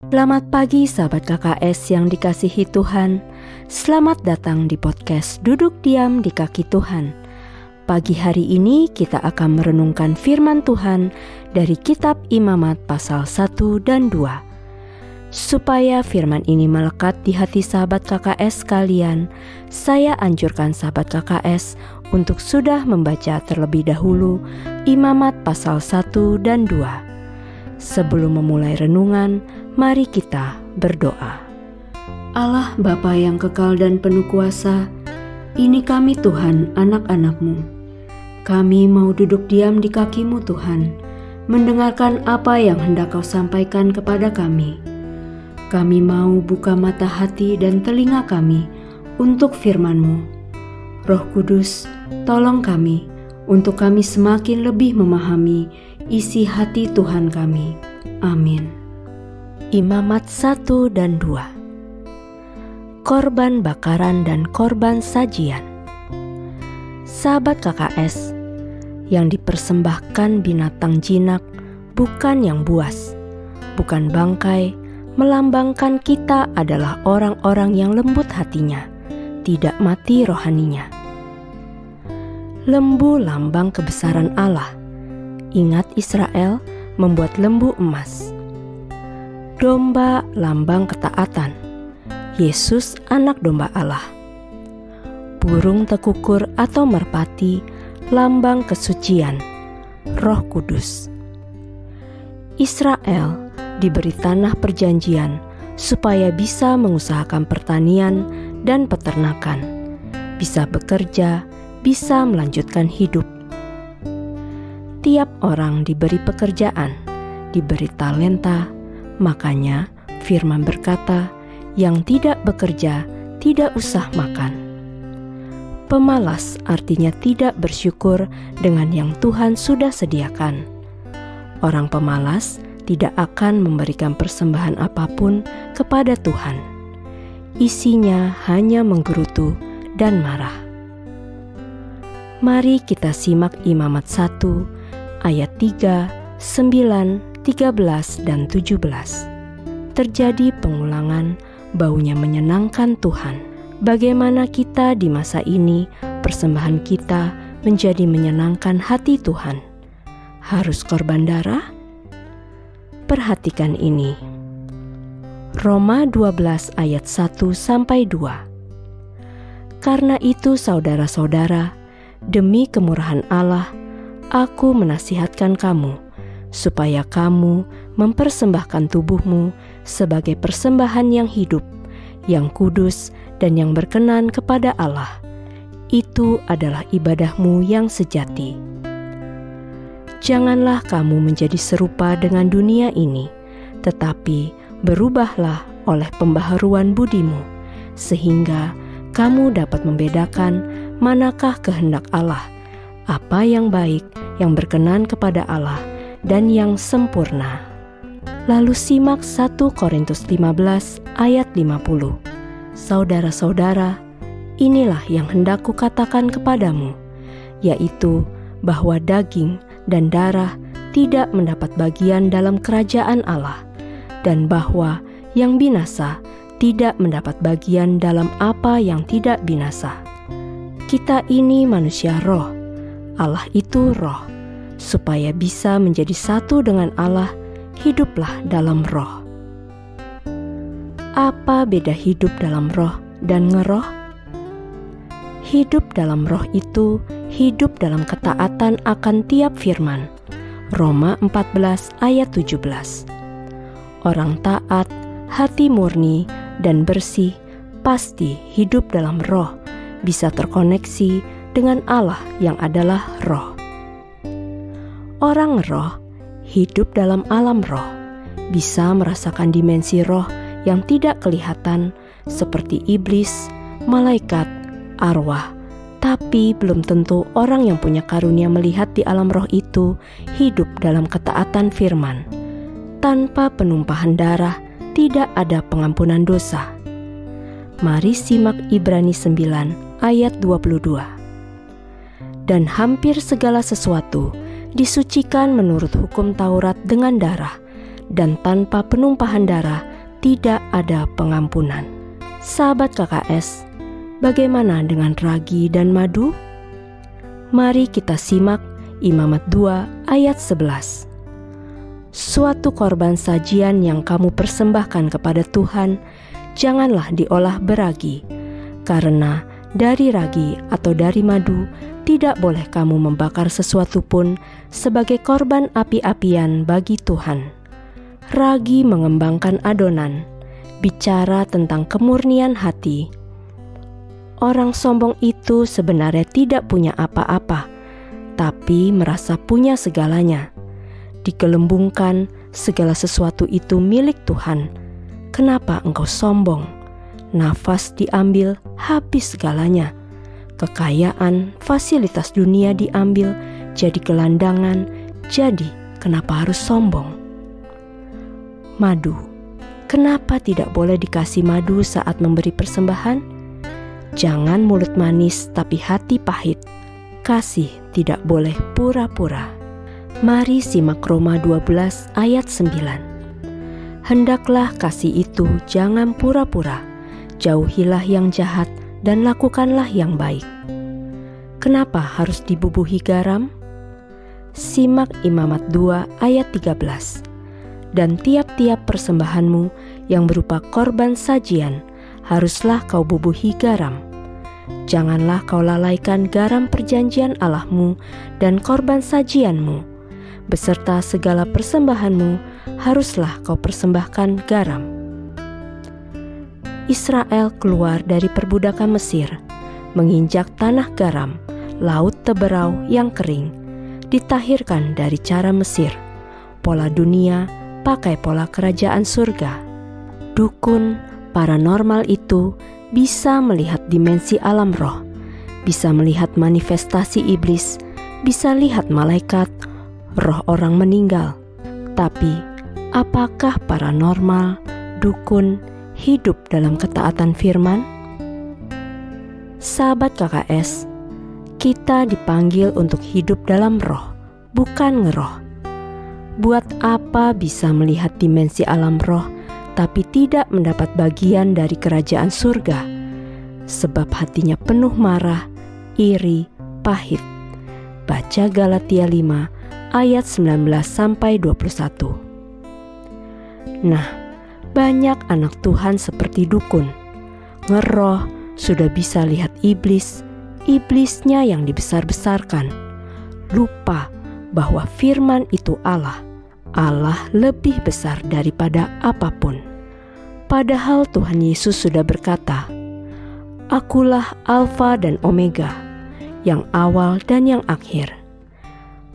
Selamat pagi sahabat KKS yang dikasihi Tuhan. Selamat datang di podcast Duduk Diam di Kaki Tuhan. Pagi hari ini kita akan merenungkan firman Tuhan dari kitab Imamat pasal 1 dan 2. Supaya firman ini melekat di hati sahabat KKS sekalian, saya anjurkan sahabat KKS untuk sudah membaca terlebih dahulu Imamat pasal 1 dan 2. Sebelum memulai renungan, mari kita berdoa. Allah Bapa yang kekal dan penuh kuasa, ini kami Tuhan, anak-anak-Mu. Kami mau duduk diam di kaki-Mu Tuhan, mendengarkan apa yang hendak Kau sampaikan kepada kami. Kami mau buka mata hati dan telinga kami untuk firman-Mu. Roh Kudus, tolong kami untuk kami semakin lebih memahami isi hati Tuhan kami. Amin. Imamat 1 dan 2. Korban bakaran dan korban sajian. Sahabat KKS, yang dipersembahkan binatang jinak bukan yang buas, bukan bangkai, melambangkan kita adalah orang-orang yang lembut hatinya, tidak mati rohaninya. Lembu lambang kebesaran Allah. Ingat Israel membuat lembu emas. Domba lambang ketaatan. Yesus anak domba Allah. Burung tekukur atau merpati lambang kesucian. Roh Kudus. Israel diberi tanah perjanjian supaya bisa mengusahakan pertanian dan peternakan, bisa bekerja, bisa melanjutkan hidup. Tiap orang diberi pekerjaan, diberi talenta. Makanya firman berkata, yang tidak bekerja tidak usah makan. Pemalas artinya tidak bersyukur dengan yang Tuhan sudah sediakan. Orang pemalas tidak akan memberikan persembahan apapun kepada Tuhan. Isinya hanya menggerutu dan marah. Mari kita simak Imamat 1 ayat 3, 9, 13, dan 17. Terjadi pengulangan, baunya menyenangkan Tuhan. Bagaimana kita di masa ini, persembahan kita menjadi menyenangkan hati Tuhan? Harus korban darah? Perhatikan ini. Roma 12 ayat 1-2. Karena itu saudara-saudara, demi kemurahan Allah, aku menasihatkan kamu, supaya kamu mempersembahkan tubuhmu sebagai persembahan yang hidup, yang kudus, dan yang berkenan kepada Allah. Itu adalah ibadahmu yang sejati. Janganlah kamu menjadi serupa dengan dunia ini, tetapi berubahlah oleh pembaharuan budimu, sehingga kamu dapat membedakan manakah kehendak Allah, apa yang baik, yang berkenan kepada Allah, dan yang sempurna. Lalu simak 1 Korintus 15 ayat 50. Saudara-saudara, inilah yang hendak kukatakan kepadamu, yaitu bahwa daging dan darah tidak mendapat bagian dalam kerajaan Allah, dan bahwa yang binasa tidak mendapat bagian dalam apa yang tidak binasa. Kita ini manusia roh, Allah itu roh. Supaya bisa menjadi satu dengan Allah, hiduplah dalam roh. Apa beda hidup dalam roh dan ngeroh? Hidup dalam roh itu hidup dalam ketaatan akan tiap firman. Roma 14 ayat 17. Orang taat, hati murni dan bersih pasti hidup dalam roh, bisa terkoneksi dengan Allah yang adalah roh. Orang roh hidup dalam alam roh, bisa merasakan dimensi roh yang tidak kelihatan seperti iblis, malaikat, arwah. Tapi belum tentu orang yang punya karunia melihat di alam roh itu hidup dalam ketaatan firman. Tanpa penumpahan darah tidak ada pengampunan dosa. Mari simak Ibrani 9 ayat 22. Dan hampir segala sesuatu disucikan menurut hukum Taurat dengan darah, dan tanpa penumpahan darah tidak ada pengampunan. Sahabat KKS, bagaimana dengan ragi dan madu? Mari kita simak Imamat 2 ayat 11. Suatu korban sajian yang kamu persembahkan kepada Tuhan, janganlah diolah beragi, karena dari ragi atau dari madu tidak boleh kamu membakar sesuatu pun sebagai korban api-apian bagi Tuhan. Ragi mengembangkan adonan, bicara tentang kemurnian hati. Orang sombong itu sebenarnya tidak punya apa-apa, tapi merasa punya segalanya. Digelembungkan, segala sesuatu itu milik Tuhan. Kenapa engkau sombong? Nafas diambil, habis segalanya. Kekayaan, fasilitas dunia diambil, jadi gelandangan. Jadi, kenapa harus sombong? Madu. Kenapa tidak boleh dikasih madu saat memberi persembahan? Jangan mulut manis tapi hati pahit. Kasih tidak boleh pura-pura. Mari simak Roma 12 ayat 9. Hendaklah kasih itu jangan pura-pura. Jauhilah yang jahat dan lakukanlah yang baik. Kenapa harus dibubuhi garam? Simak Imamat 2 ayat 13. Dan tiap-tiap persembahanmu yang berupa korban sajian haruslah kau bubuhi garam. Janganlah kau lalaikan garam perjanjian Allahmu dan korban sajianmu. Beserta segala persembahanmu haruslah kau persembahkan garam. Israel keluar dari perbudakan Mesir, menginjak tanah garam, laut teberau yang kering, ditahirkan dari cara Mesir, pola dunia, pakai pola kerajaan surga. Dukun, paranormal itu bisa melihat dimensi alam roh, bisa melihat manifestasi iblis, bisa lihat malaikat, roh orang meninggal. Tapi, apakah paranormal, dukun, hidup dalam ketaatan firman? Sahabat KKS, kita dipanggil untuk hidup dalam roh, bukan ngeroh. Buat apa bisa melihat dimensi alam roh, tapi tidak mendapat bagian dari kerajaan surga? Sebab hatinya penuh marah, iri, pahit. Baca Galatia 5 ayat 19-21. Nah, banyak anak Tuhan seperti dukun. Ngeroh, sudah bisa lihat iblis, iblisnya yang dibesar-besarkan. Lupa bahwa firman itu Allah. Allah lebih besar daripada apapun. Padahal Tuhan Yesus sudah berkata, "Akulah Alfa dan Omega, yang awal dan yang akhir."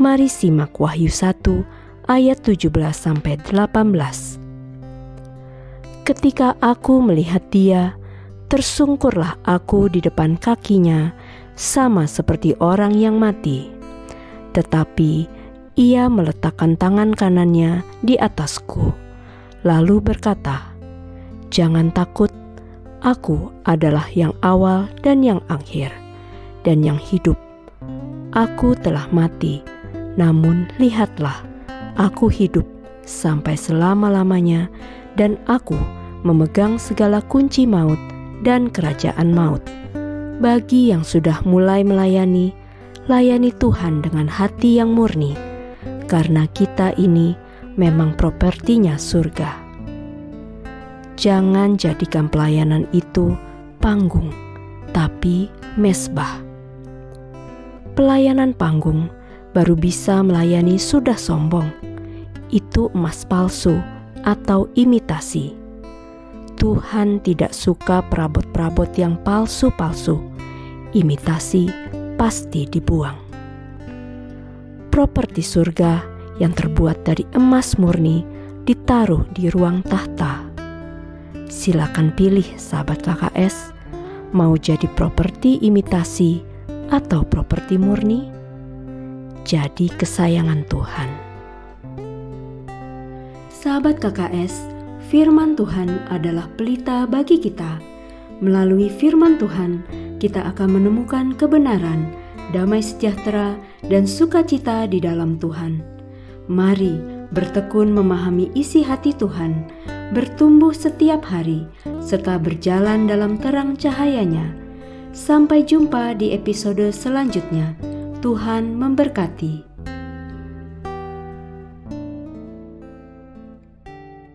Mari simak Wahyu 1 ayat 17-18. Ketika aku melihat dia, tersungkurlah aku di depan kakinya, sama seperti orang yang mati. Tetapi ia meletakkan tangan kanannya di atasku, lalu berkata, "Jangan takut, aku adalah yang awal dan yang akhir, dan yang hidup. Aku telah mati, namun lihatlah, aku hidup sampai selama-lamanya, dan aku memegang segala kunci maut dan kerajaan maut. Bagi yang sudah mulai melayani, layani Tuhan dengan hati yang murni, karena kita ini memang propertinya surga." Jangan jadikan pelayanan itu panggung, tapi mezbah. Pelayanan panggung baru bisa melayani sudah sombong. Itu emas palsu atau imitasi. Tuhan tidak suka perabot-perabot yang palsu-palsu. Imitasi pasti dibuang. Properti surga yang terbuat dari emas murni ditaruh di ruang tahta. Silakan pilih sahabat KKS, mau jadi properti imitasi atau properti murni? Jadi kesayangan Tuhan. Sahabat KKS, firman Tuhan adalah pelita bagi kita. Melalui firman Tuhan, kita akan menemukan kebenaran, damai sejahtera, dan sukacita di dalam Tuhan. Mari bertekun memahami isi hati Tuhan, bertumbuh setiap hari, serta berjalan dalam terang cahaya-Nya. Sampai jumpa di episode selanjutnya. Tuhan memberkati.